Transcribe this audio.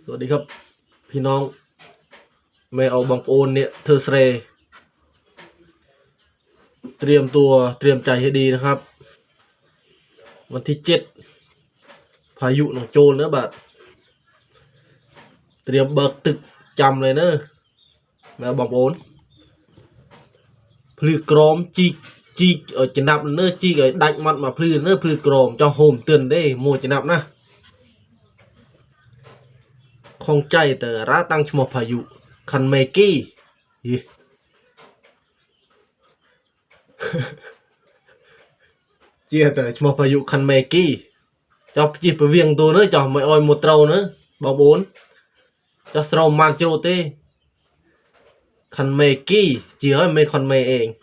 สวัสดีครับพี่น้องไม่เอาบางโอนเนี่ยเธอเสรเตรียมตัวเตรียมใจให้ดีนะครับวันที่7พายุหนองโจรนะบัดเตรียมเบิกตึกจำเลยเนอะแม่บางโอนพลือกรอมจีจะนับเนอะจีก็ดักมัดมาพลือเนอะพลือกรอมจะโฮมเตือนได้โมจะนับนะคงใจแต่ร้าตั้งชมพายุคันเมกี้เจียแต่ชมพายุคันเมกี้cho chỉ phải viêng tôi nữa cho mày ơi một trâu nữa bảo bốn cho sầu man châu tê khăn mê kì chỉ hỏi mê khăn mê eng